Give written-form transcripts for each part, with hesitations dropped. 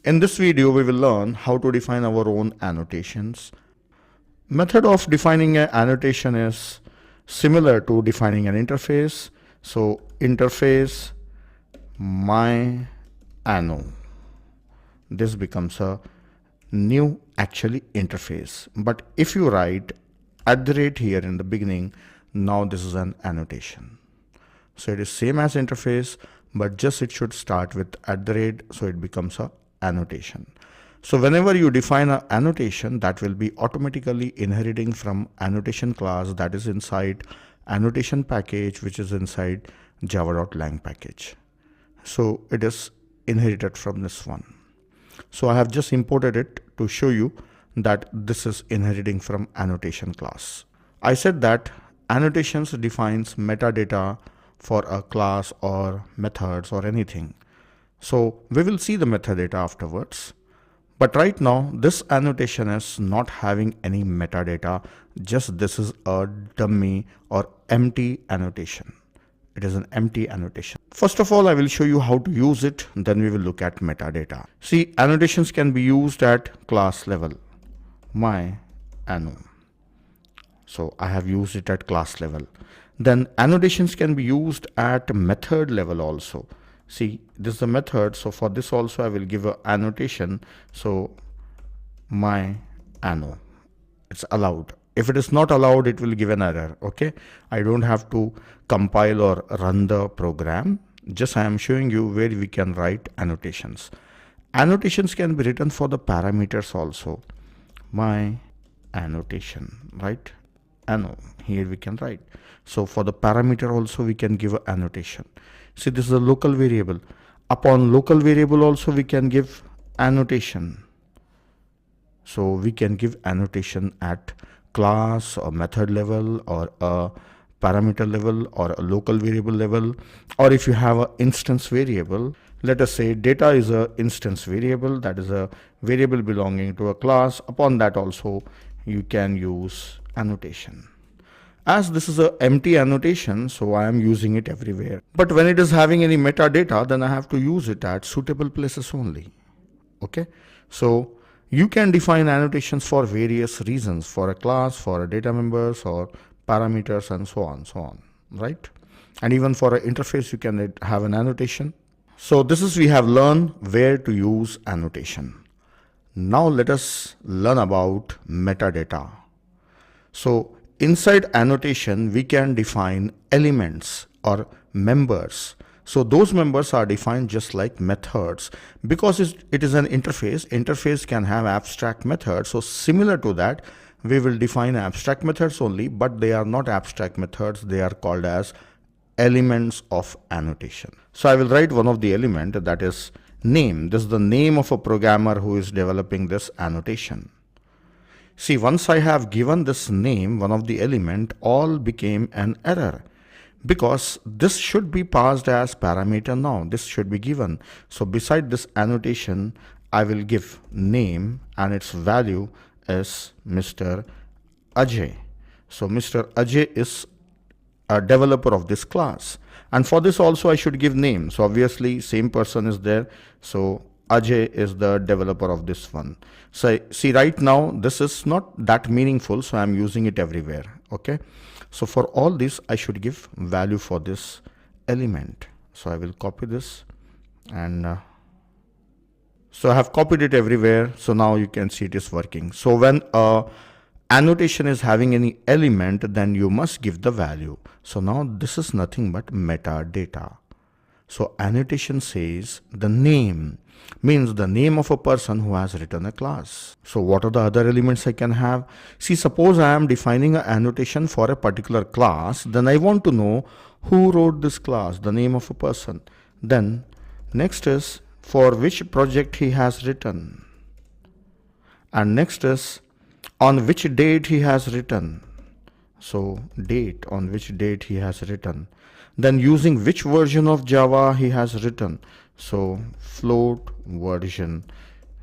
In this video, we will learn how to define our own annotations. Method of defining an annotation is similar to defining an interface. So interface my anno. This becomes a new actually interface. But if you write @ here in the beginning, now this is an annotation. So it is same as interface, but just it should start with @ so it becomes a annotation. So whenever you define an annotation, that will be automatically inheriting from annotation class that is inside annotation package, which is inside java.lang package. So it is inherited from this one. So I have just imported it to show you that this is inheriting from annotation class. I said that annotations defines metadata for a class or methods or anything. So we will see the metadata afterwards. But right now, this annotation is not having any metadata. Just this is a dummy or empty annotation. It is an empty annotation. First of all, I will show you how to use it. Then we will look at metadata. See, annotations can be used at class level. My anno. So I have used it at class level. Then annotations can be used at method level also. See, this is a method. So for this also I will give an annotation. So my anno, it's allowed. If it is not allowed, it will give an error. Okay. I don't have to compile or run the program. Just I am showing you where we can write annotations. Annotations can be written for the parameters also. My annotation, right? Anno, here we can write. So for the parameter also we can give an annotation. See, this is a local variable. Upon local variable also we can give annotation. So we can give annotation at class or method level or a parameter level or a local variable level. Or if you have an instance variable, let us say data is an instance variable, that is a variable belonging to a class. Upon that also you can use annotation. As this is an empty annotation, so I am using it everywhere. But when it is having any metadata, then I have to use it at suitable places only. Okay. So you can define annotations for various reasons, for a class, for a data members or parameters and so on, right? And even for an interface, you can have an annotation. So this is, we have learned where to use annotation. Now let us learn about metadata. So inside annotation, we can define elements or members. So those members are defined just like methods. Because it is an interface, interface can have abstract methods. So similar to that, we will define abstract methods only, but they are not abstract methods. They are called as elements of annotation. So I will write one of the element, that is name. This is the name of a programmer who is developing this annotation. See, once I have given this name, one of the element, all became an error. Because this should be passed as parameter now. This should be given. So beside this annotation, I will give name and its value is Mr. Ajay. So Mr. Ajay is a developer of this class. And for this also I should give name. So obviously same person is there. So Ajay is the developer of this one. So see, right now this is not that meaningful, so I'm using it everywhere. Okay. So for all this, I should give value for this element. So I will copy this and so I have copied it everywhere. So now you can see it is working. So when annotation is having any element, then you must give the value. So now this is nothing but metadata. So annotation says the name, means the name of a person who has written a class. So what are the other elements I can have? See, suppose I am defining an annotation for a particular class, then I want to know who wrote this class, the name of a person. Then next is for which project he has written. And next is on which date he has written. So date, on which date he has written. Then using which version of Java he has written. So float version.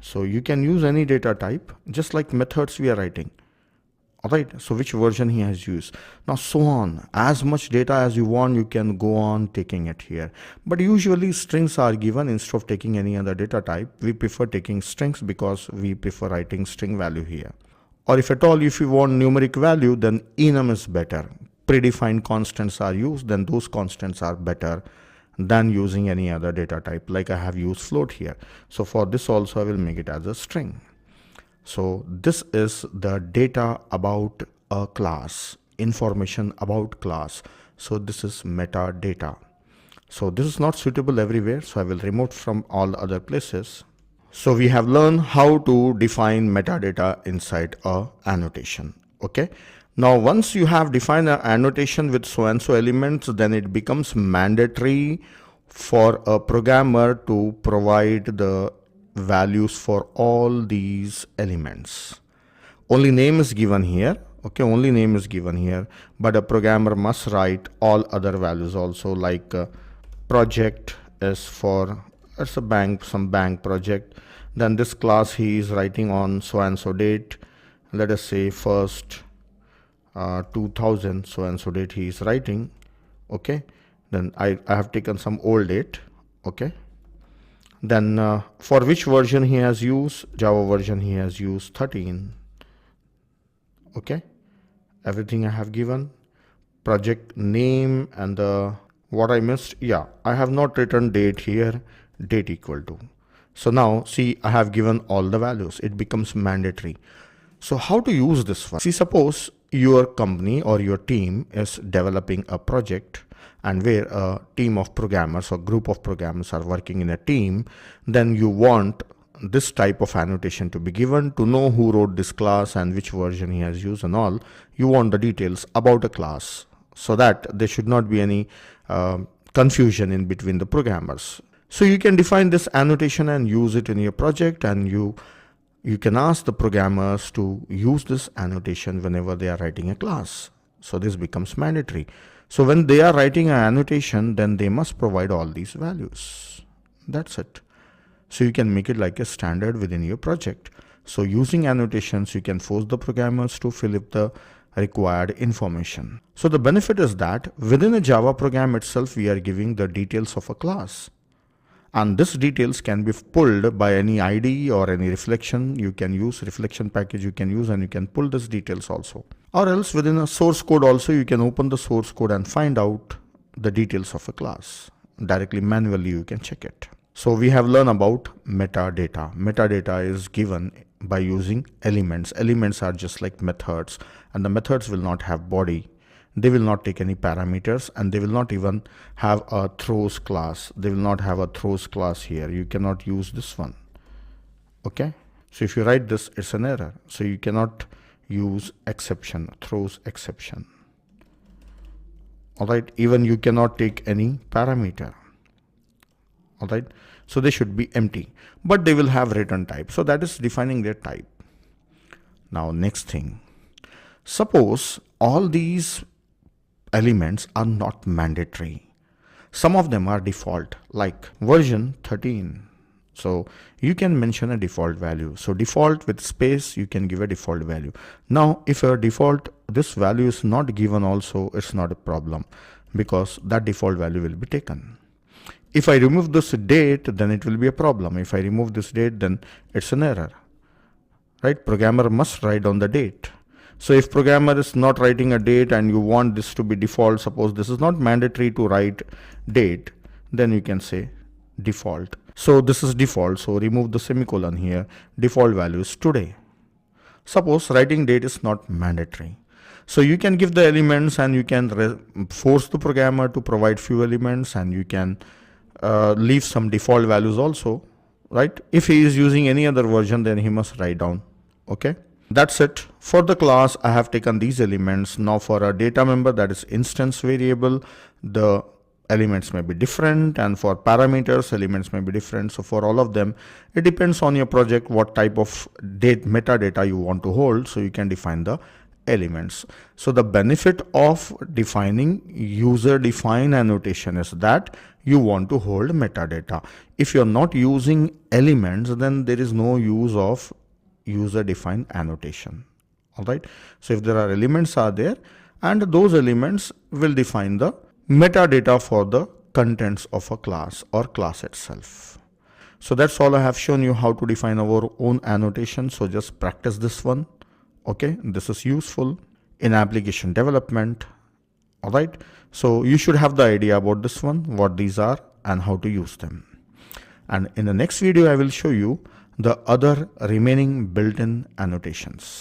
So you can use any data type, just like methods we are writing. Alright, so which version he has used. Now so on, as much data as you want, you can go on taking it here. But usually strings are given instead of taking any other data type. We prefer taking strings because we prefer writing string value here. Or if at all, if you want numeric value, then enum is better. Predefined constants are used, then those constants are better than using any other data type. Like I have used float here. So for this also I will make it as a string. So this is the data about a class, information about class. So this is metadata. So this is not suitable everywhere, so I will remove from all other places. So we have learned how to define metadata inside a annotation. Okay. Now once you have defined an annotation with so and so elements, then it becomes mandatory for a programmer to provide the values for all these elements. Only name is given here. Okay, only name is given here, but a programmer must write all other values also, like project is for, it's a bank, some bank project. Then this class he is writing on so and so date. Let us say first 2000 so and so date he is writing. Okay, then I have taken some old date. Okay. Then for which version he has used, Java version he has used 13. Okay, everything I have given, project name and the what I missed. Yeah, I have not written date here, date equal to. So now see, I have given all the values. It becomes mandatory. So how to use this one? See, suppose your company or your team is developing a project, and where a team of programmers or group of programmers are working in a team, then you want this type of annotation to be given to know who wrote this class and which version he has used and all. You want the details about a class so that there should not be any confusion in between the programmers. So you can define this annotation and use it in your project, and you can ask the programmers to use this annotation whenever they are writing a class. So this becomes mandatory. So when they are writing an annotation, then they must provide all these values. That's it. So you can make it like a standard within your project. So using annotations, you can force the programmers to fill up the required information. So the benefit is that within a Java program itself, we are giving the details of a class. And this details can be pulled by any IDE or any reflection. You can use reflection package you can use, and you can pull this details also. Or else within a source code also, you can open the source code and find out the details of a class. Directly manually you can check it. So we have learned about metadata. Metadata is given by using elements. Elements are just like methods, and the methods will not have body. They will not take any parameters, and they will not even have a throws class. They will not have a throws class here. You cannot use this one. Okay. So if you write this, it's an error. So you cannot use exception, throws exception. All right. Even you cannot take any parameter. All right. So they should be empty, but they will have return type. So that is defining their type. Now next thing, suppose all these elements are not mandatory. Some of them are default, like version 13. So you can mention a default value. So default with space, you can give a default value. Now if a default, this value is not given also, it's not a problem, because that default value will be taken. If I remove this date, then it will be a problem. If I remove this date, then it's an error, right? Programmer must write on the date. So if programmer is not writing a date and you want this to be default, suppose this is not mandatory to write date, then you can say default. So this is default. So remove the semicolon here. Default value is today. Suppose writing date is not mandatory. So you can give the elements, and you can force the programmer to provide few elements, and you can leave some default values also, right? If he is using any other version, then he must write down. Okay. That's it. For the class, I have taken these elements. Now for a data member, that is instance variable, the elements may be different, and for parameters, elements may be different. So for all of them, it depends on your project what type of metadata you want to hold. So you can define the elements. So the benefit of defining user-defined annotation is that you want to hold metadata. If you're not using elements, then there is no use of user-defined annotation. All right. So if there are elements are there, and those elements will define the metadata for the contents of a class or class itself. So that's all I have shown you how to define our own annotation. So just practice this one. Okay, this is useful in application development. All right. So you should have the idea about this one, what these are and how to use them. And in the next video, I will show you the other remaining built-in annotations.